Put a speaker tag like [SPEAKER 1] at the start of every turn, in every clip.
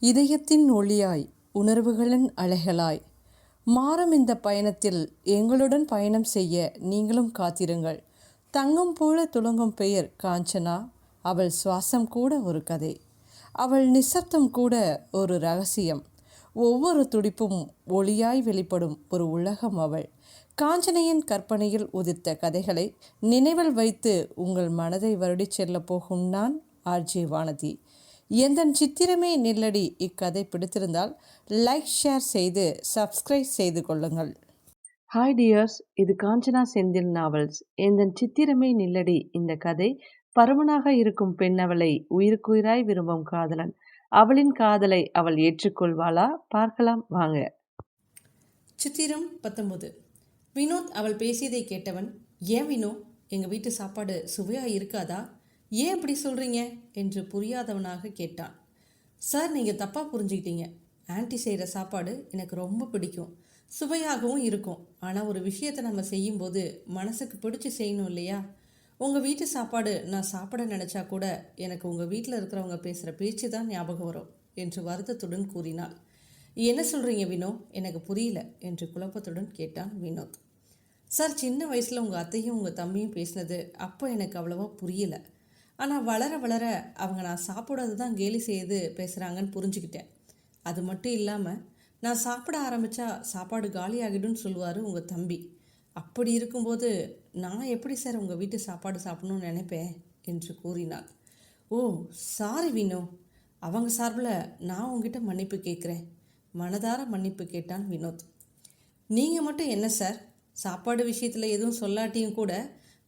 [SPEAKER 1] இதயத்தின் ஒளியாய், உணர்வுகளின் அலைகளாய் மாறும் இந்த பயணத்தில் எங்களுடன் பயணம் செய்ய நீங்களும் காத்திருங்கள். தங்கம் போல துளங்கும் பெயர் காஞ்சனா. அவள் சுவாசம் கூட ஒரு கதை, அவள் நிசப்தம் கூட ஒரு ரகசியம். ஒவ்வொரு துடிப்பும் ஒளியாய் வெளிப்படும் ஒரு உலகம் அவள். காஞ்சனையின் கற்பனையில் உதிர்த்த கதைகளை நினைவில் வைத்து உங்கள் மனதை வருடிச் செல்ல போகும் நான் ஆர்ஜே வானதி. எந்தன் சித்திரமே நில்லடி இக்கதை பிடித்திருந்தால் லைக், ஷேர் செய்து சப்ஸ்கிரைப் செய்து கொள்ளுங்கள். ஹாய் டியர்ஸ், இது காஞ்சனா செந்தில் நாவல்ஸ். எந்தன் சித்திரமே நில்லடி இந்த கதை பருமனாக இருக்கும் பெண் அவளை உயிருக்குயிராய் விரும்பும் காதலன். அவளின் காதலை அவள் ஏற்றுக்கொள்வாளா? பார்க்கலாம் வாங்க.
[SPEAKER 2] சித்திரம் 19. வினோத் அவள் பேசியதை கேட்டவன், ஏன் வினோ, எங்கள் வீட்டு சாப்பாடு சுவையாக இருக்காதா? ஏன் அப்படி சொல்கிறீங்க என்று புரியாதவனாக கேட்டான். சார், நீங்கள் தப்பாக புரிஞ்சுக்கிட்டீங்க. ஆன்ட்டி செய்கிற சாப்பாடு எனக்கு ரொம்ப பிடிக்கும், சுவையாகவும் இருக்கும். ஆனால் ஒரு விஷயத்தை நம்ம செய்யும்போது மனசுக்கு பிடிச்சி செய்யணும் இல்லையா? உங்கள் வீட்டு சாப்பாடு நான் சாப்பிட நினச்சா கூட எனக்கு உங்கள் வீட்டில் இருக்கிறவங்க பேசுகிற பேச்சு தான் ஞாபகம் வரும் என்று வருத்தத்துடன் கூறினாள். என்ன சொல்கிறீங்க வினோ, எனக்கு புரியல என்று குழப்பத்துடன் கேட்டான் வினோத். சார், சின்ன வயசில் உங்கள் அத்தையும் உங்கள் தம்பியும் பேசினது அப்போ எனக்கு அவ்வளோவா புரியலை. ஆனால் வளர வளர அவங்க நான் சாப்பிடாது தான் கேலி செய்து பேசுகிறாங்கன்னு புரிஞ்சுக்கிட்டேன். அது மட்டும் இல்லாமல் நான் சாப்பிட ஆரம்பித்தா சாப்பாடு காலி ஆகிடும்னு சொல்லுவார் உங்கள் தம்பி. அப்படி இருக்கும்போது நான் எப்படி சார் உங்கள் வீட்டு சாப்பாடு சாப்பிடணும்னு நினைப்பேன் என்று கூறினாள். ஓ சாரி வினோ, அவங்க சார்பில் நான் உங்ககிட்ட மன்னிப்பு கேட்குறேன். மனதார மன்னிப்பு கேட்டான் வினோத். நீங்கள் மட்டும் என்ன சார், சாப்பாடு விஷயத்தில் எதுவும் சொல்லாட்டியும் கூட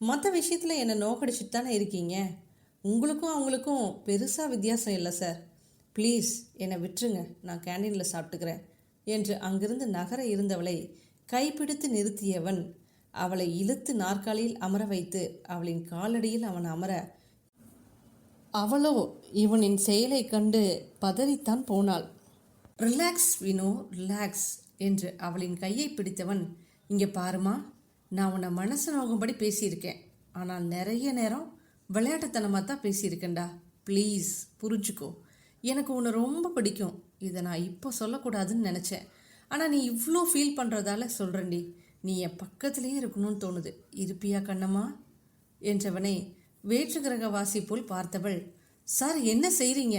[SPEAKER 2] மற்ற விஷயத்தில் என்னை நோக்கடிச்சிட்டு தானே இருக்கீங்க. உங்களுக்கும் அவங்களுக்கும் பெருசாக வித்தியாசம் இல்லை சார். ப்ளீஸ் என்னை விட்டுருங்க, நான் கேண்டீனில் சாப்பிட்டுக்கிறேன் என்று அங்கிருந்து நகர இருந்தவளை கைப்பிடித்து நிறுத்தியவன் அவளை இழுத்து நாற்காலியில் அமர வைத்து அவளின் காலடியில் அவன் அமர, அவளோ இவனின் செயலை கண்டு பதறித்தான் போனாள். ரிலாக்ஸ் வினோ, ரிலாக்ஸ் என்று அவளின் கையை பிடித்தவன், இங்கே பாருமா, நான் உன்னை மனசு நோகும்படி பேசியிருக்கேன். ஆனால் நிறைய நேரம் விளையாட்டுத்தனமாக தான் பேசியிருக்கேன்டா. ப்ளீஸ் புரிஞ்சுக்கோ. எனக்கு உன்னை ரொம்ப பிடிக்கும். இதை நான் இப்போ சொல்லக்கூடாதுன்னு நினச்சேன். ஆனால் நீ இவ்வளோ ஃபீல் பண்ணுறதால சொல்கிறேன்டி. நீ என் பக்கத்துலேயே இருக்கணும்னு தோணுது. இருப்பியா கண்ணம்மா என்றவனை வேற்று கிரகவாசி போல் பார்த்தவள், சார் என்ன செய்கிறீங்க?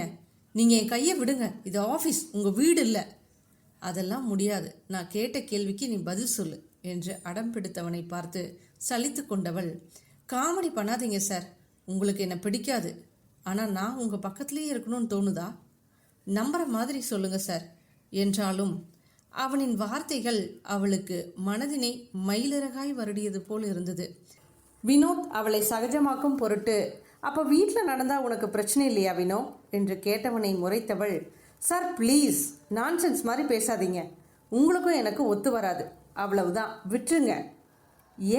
[SPEAKER 2] நீங்கள் என் கையை விடுங்க, இது ஆஃபீஸ், உங்கள் வீடு இல்லை. அதெல்லாம் முடியாது, நான் கேட்ட கேள்விக்கு நீ பதில் சொல்லு என்று அடம் பிடித்தவனை பார்த்து சலித்து கொண்டவள், காமெடி பண்ணாதீங்க சார், உங்களுக்கு என்ன பிடிக்காது. ஆனால் நான் உங்கள் பக்கத்துலேயே இருக்கணும்னு தோணுதா? நம்புற மாதிரி சொல்லுங்க சார் என்றாலும் அவனின் வார்த்தைகள் அவளுக்கு மனதினை மயிலிறகாய் வருடியது போல் இருந்தது. வினோத் அவளை சகஜமாக்கும் பொருட்டு, அப்போ வீட்டில் நடந்தால் உனக்கு பிரச்சனை இல்லையா வினோ என்று கேட்டவனை முறைத்தவள், சார் ப்ளீஸ் நான்சென்ஸ் மாதிரி பேசாதீங்க, உங்களுக்கும் எனக்கு ஒத்து வராது, அவ்வளவுதான், விட்டுருங்க.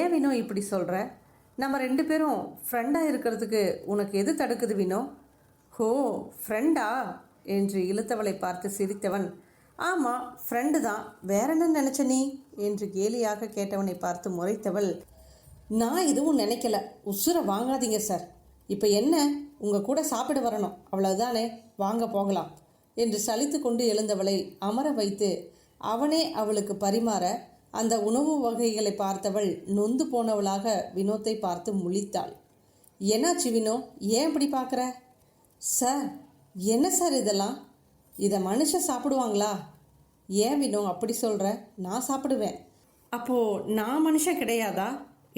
[SPEAKER 2] ஏன் வினோ இப்படி சொல்கிற? நம்ம 2 பேரும் ஃப்ரெண்டாக இருக்கிறதுக்கு உனக்கு எது தடுக்குது வினோ? ஹோ ஃப்ரெண்டா என்று இழுத்தவளை பார்த்து சிரித்தவன், ஆமாம் ஃப்ரெண்டு தான், வேற என்ன நினச்ச நீ என்று கேலியாக கேட்டவனை பார்த்து முறைத்தவள், நான் எதுவும் நினைக்கல, உசுரை வாங்காதீங்க சார். இப்போ என்ன, உங்கள் கூட சாப்பிட வரணும், அவ்வளவுதானே, வாங்க போகலாம் என்று சலித்து கொண்டு எழுந்தவளை அமர வைத்து அவனே அவளுக்கு பரிமாற அந்த உணவு வகைகளை பார்த்தவள் நொந்து போனவளாக வினோத்தை பார்த்து முழித்தாள். என்னாச்சு வினோ, ஏன் இப்படி பார்க்குற? சார் என்ன சார் இதெல்லாம், இதை மனுஷன் சாப்பிடுவாங்களா? ஏன் வினோ அப்படி சொல்கிற? நான் சாப்பிடுவேன். அப்போது நான் மனுஷன் கிடையாதா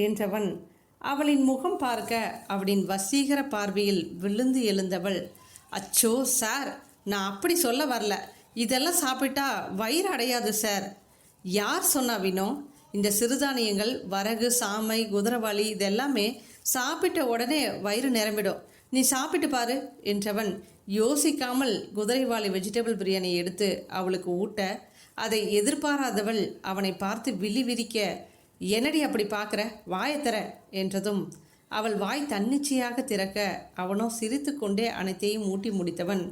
[SPEAKER 2] என்றவன் அவளின் முகம் பார்க்க அவளின் வசீகர பார்வையில் விழுந்து எழுந்தவள், அச்சோ சார், நான் அப்படி சொல்ல வரல, இதெல்லாம் சாப்பிட்டா வயிறு அடையாது சார். யார் சொன்னா வினோ? இந்த சிறுதானியங்கள், வரகு, சாமை, குதிரவாளி இதெல்லாமே சாப்பிட்ட உடனே வயிறு நிரம்பிடும், நீ சாப்பிட்டு பாரு என்றவன் யோசிக்காமல் குதிரைவாளி வெஜிடபிள் பிரியாணி எடுத்து அவளுக்கு ஊட்ட, அதை எதிர்பாராதவள் அவனை பார்த்து விழி விரிக்க, என்னடி அப்படி பார்க்குற, வாயத்தர என்றதும் அவள் வாய் தன்னிச்சையாக திறக்க அவனோ சிரித்து கொண்டே அனைத்தையும் ஊட்டி முடித்தவன்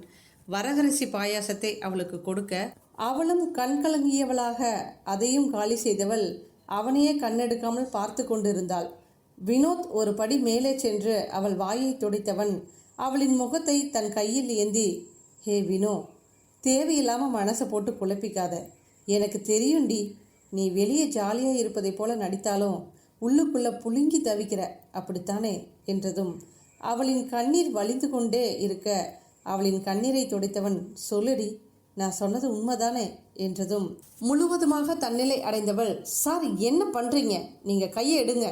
[SPEAKER 2] வரகரிசி பாயாசத்தை அவளுக்கு கொடுக்க, அவளும் கண்கலங்கியவளாக அதையும் காலி செய்தவள் அவனையே கண்ணெடுக்காமல் பார்த்து கொண்டிருந்தாள். வினோத் ஒரு படி மேலே சென்று அவள் வாயை துடைத்தவன் அவளின் முகத்தை தன் கையில் ஏந்தி, ஹே வினோ, தேவையில்லாமல் மனசை போட்டு குழப்பிக்காத. எனக்கு தெரியும்டி, நீ வெளியே ஜாலியாக இருப்பதை போல நடித்தாலும் உள்ளுக்குள்ளே புழுங்கி தவிக்கிற, அப்படித்தானே என்றதும் அவளின் கண்ணீர் வலிந்து கொண்டே இருக்க அவளின் கண்ணீரை துடைத்தவன், சொல்லுடி, நான் சொன்னது உண்மைதானே என்றதும் முழுவதுமாக தன்னிலை அடைந்தவள், சார் என்ன பண்ணுறீங்க? நீங்கள் கையை எடுங்க.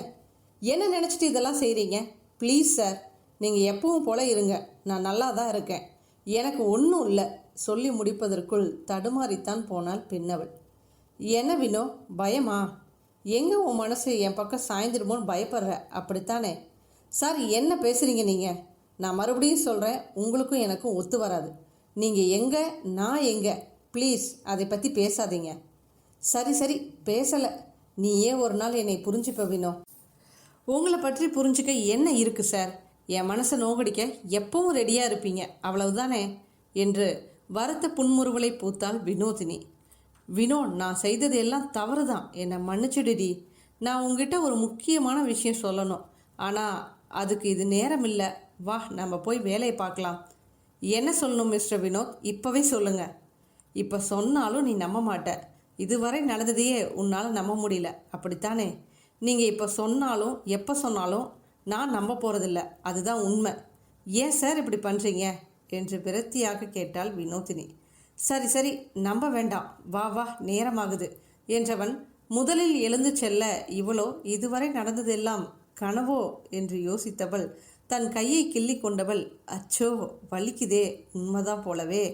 [SPEAKER 2] என்ன நினச்சிட்டு இதெல்லாம் செய்கிறீங்க? ப்ளீஸ் சார், நீங்கள் எப்பவும் போல இருங்க. நான் நல்லா தான் இருக்கேன். எனக்கு ஒன்றும் இல்லை. சொல்லி முடிப்பதற்குள் தடுமாறித்தான் போனாள் பெண்ணவள். என்ன வினோ, பயமா? எங்கே உன் மனசு என் பக்கம் சாய்ந்துடுமோன்னு பயப்படுற, அப்படித்தானே? சார் என்ன பேசுகிறீங்க நீங்கள்? நான் மறுபடியும் சொல்கிறேன், உங்களுக்கும் எனக்கும் ஒத்து வராது. நீங்கள் எங்கே, நான் எங்கே? ப்ளீஸ் அதை பற்றி பேசாதீங்க. சரி சரி, பேசலை. நீயே ஒரு நாள் என்னை புரிஞ்சுப்ப வினோ. உங்களை பற்றி புரிஞ்சுக்க என்ன இருக்குது சார்? என் மனசை நோகடிக்க எப்பவும் ரெடியாக இருப்பீங்க, அவ்வளவுதானே என்று வருத்த புன்முறுவலை பூத்தாள் வினோதினி. வினோ, நான் செய்தது எல்லாம் தவறு தான், என்னை மன்னிச்சுடுடி. நான் உங்ககிட்ட ஒரு முக்கியமான விஷயம் சொல்லணும், ஆனால் அதுக்கு இது நேரம் இல்லை. வா, நம்ம போய் வேலையை பார்க்கலாம். என்ன சொல்லணும் மிஸ்டர் வினோத்? இப்போவே சொல்லுங்கள். இப்போ சொன்னாலும் நீ நம்ப மாட்ட. இதுவரை நடந்ததையே உன்னால் நம்ப முடியல, அப்படித்தானே? நீங்கள் இப்போ சொன்னாலும் எப்போ சொன்னாலும் நான் நம்ப போகிறதில்ல, அதுதான் உண்மை. ஏன் சார் இப்படி பண்ணுறீங்க என்று விரக்தியாக கேட்டாள் வினோதினி. சரி சரி, நம்ப வேண்டாம், வா வா, நேரமாகுது என்றவன் முதலில் எழுந்து செல்ல இவளோ இதுவரை நடந்ததெல்லாம் கனவோ என்று யோசித்தவள் தன் கையை கிள்ளி கொண்டவள், அச்சோ வலிக்குதே, உண்மைதான் போலவே.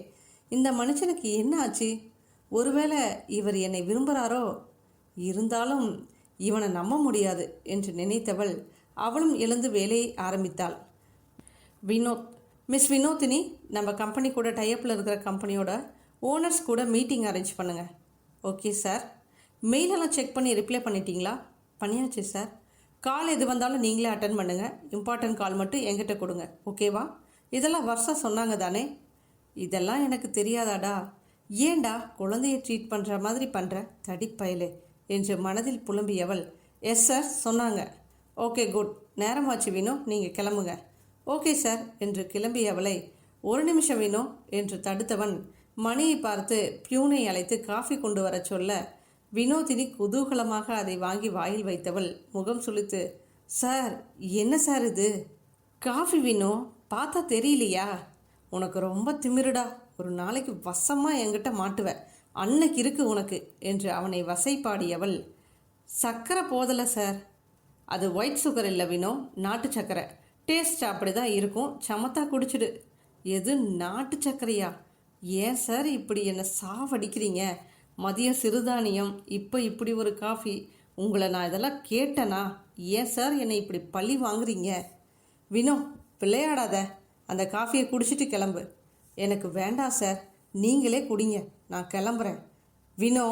[SPEAKER 2] இந்த மனுஷனுக்கு என்ன ஆச்சு? ஒருவேளை இவர் என்னை விரும்புகிறாரோ? இருந்தாலும் இவனை நம்ப முடியாது என்று நினைத்தவள் அவளும் எழுந்து வேலையை ஆரம்பித்தாள். வினோத், மிஸ் வினோதினி, நம்ம கம்பெனி கூட டைப்பில் இருக்கிற கம்பெனியோட ஓனர்ஸ் கூட மீட்டிங் அரேஞ்ச் பண்ணுங்கள். Okay sir. மெயிலெல்லாம் செக் பண்ணி ரிப்ளை பண்ணிட்டீங்களா? பண்ணியாச்சு சார். கால் எது வந்தாலும் நீங்களே அட்டன் பண்ணுங்கள். இம்பார்ட்டன்ட் கால் மட்டும் என்கிட்ட கொடுங்க, ஓகேவா? இதெல்லாம் வருஷம் சொன்னாங்க தானே? இதெல்லாம் எனக்கு தெரியாதாடா? ஏண்டா குழந்தைய ட்ரீட் பண்ணுற மாதிரி பண்ணுற தடிப்பயலே என்று மனதில் புலம்பியவள், எஸ் சார் சொன்னாங்க. ஓகே குட், நேரமாச்சு வினோ, நீங்கள் கிளம்புங்க. ஓகே சார் என்று கிளம்பியவளை, ஒரு நிமிஷம் வினோ என்று தடுத்தவன் மணியை பார்த்து பியூனை அழைத்து காஃபி கொண்டு வர சொல்ல வினோதினி குதூகலமாக அதை வாங்கி வாயில் வைத்தவள் முகம் சுளித்து, சார் என்ன சார் இது? காஃபி வினோ, பார்த்தா தெரியலையா? உனக்கு ரொம்ப திமிருடா. ஒரு நாளைக்கு வசமாக என்கிட்ட மாட்டுவ, அன்னைக்கு இருக்கு உனக்கு என்று அவனை வசைப்பாடியவள், சர்க்கரை போதலை சார். அது ஒயிட் சுகர் இல்லை வினோ, நாட்டு சர்க்கரை. டேஸ்ட் அப்படி தான் இருக்கும், சமத்தா குடிச்சிடு. எது நாட்டு சர்க்கரையா? ஏன் சார் இப்படி என்னை சாவடிக்கிறீங்க? மதியம் சிறுதானியம், இப்போ இப்படி ஒரு காஃபி. உங்களை நான் இதெல்லாம் கேட்டேனா? ஏன் சார் என்னை இப்படி பழி வாங்குறீங்க? வினோ, விளையாடாத, அந்த காஃபியை குடிச்சிட்டு கிளம்பு. எனக்கு வேண்டாம் சார், நீங்களே குடிங்க, நான் கிளம்புறேன். வினோ,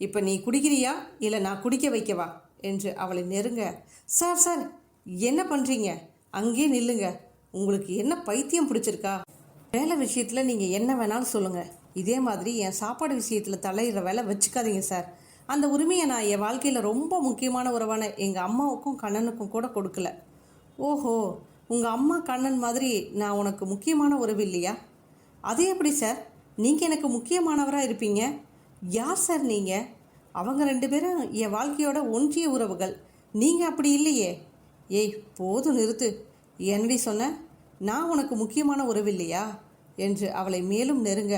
[SPEAKER 2] இப்போ நீ குடிக்கிறியா இல்லை நான் குடிக்க வைக்கவா என்று அவளை நெருங்க, சார் சார் என்ன பண்ணுறீங்க? அங்கேயே நில்லுங்க. உங்களுக்கு என்ன பைத்தியம் பிடிச்சிருக்கா? வேலை விஷயத்தில் நீங்கள் என்ன வேணாலும் சொல்லுங்கள், இதே மாதிரி என் சாப்பாடு விஷயத்தில் தலையிடுற வேலை வச்சுக்காதீங்க சார். அந்த உரிமையை நான் என் வாழ்க்கையில் ரொம்ப முக்கியமான உறவான எங்கள் அம்மாவுக்கும் கண்ணனுக்கும் கூட கொடுக்கல. ஓஹோ, உங்கள் அம்மா கண்ணன் மாதிரி நான் உனக்கு முக்கியமான உறவு இல்லையா? அது எப்படி சார் நீங்கள் எனக்கு முக்கியமானவராக இருப்பீங்க? யார் சார் நீங்கள்? அவங்க 2 பேரும் என் வாழ்க்கையோட ஒன்றிய உறவுகள், நீங்கள் அப்படி இல்லையே. ஏய் போதும் நிறுத்து. என்னடி சொன்ன? நான் உனக்கு முக்கியமான உறவு இல்லையா என்று அவளை மேலும் நெருங்க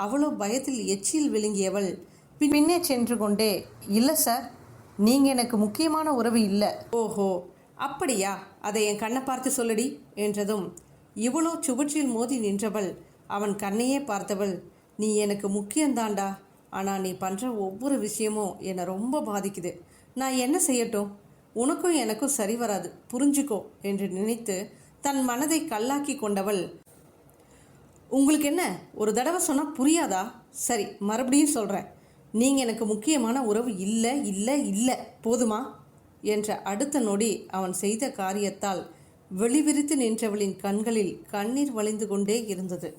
[SPEAKER 2] அவளோ பயத்தில் எச்சில் விழுங்கியவள் பின்னே சென்று கொண்டே, இல்லை சார், நீங்கள் எனக்கு முக்கியமான உறவு இல்லை. ஓஹோ அப்படியா? அதை என் கண்ணை பார்த்து சொல்லடி என்றதும் இவளோ சுவற்றில் மோதி நின்றவள் அவன் கண்ணையே பார்த்தவள், நீ எனக்கு முக்கியந்தாண்டா, ஆனால் நீ பண்ணுற ஒவ்வொரு விஷயமும் என்னை ரொம்ப பாதிக்குது. நான் என்ன செய்யட்டும்? உனக்கும் எனக்கும் சரி வராது, புரிஞ்சுக்கோ என்று நினைத்து தன் மனதை கல்லாக்கி கொண்டவள், உங்களுக்கு என்ன ஒரு தடவை சொன்னால் புரியாதா? சரி, மறுபடியும் சொல்கிறேன், நீங்கள் எனக்கு முக்கியமான உறவு இல்லை இல்லை இல்லை, போதுமா என்ற அடுத்த நொடி அவன் செய்த காரியத்தால் வெளிவிரித்து நின்றவளின் கண்களில் கண்ணீர் வழிந்து கொண்டே இருந்தது.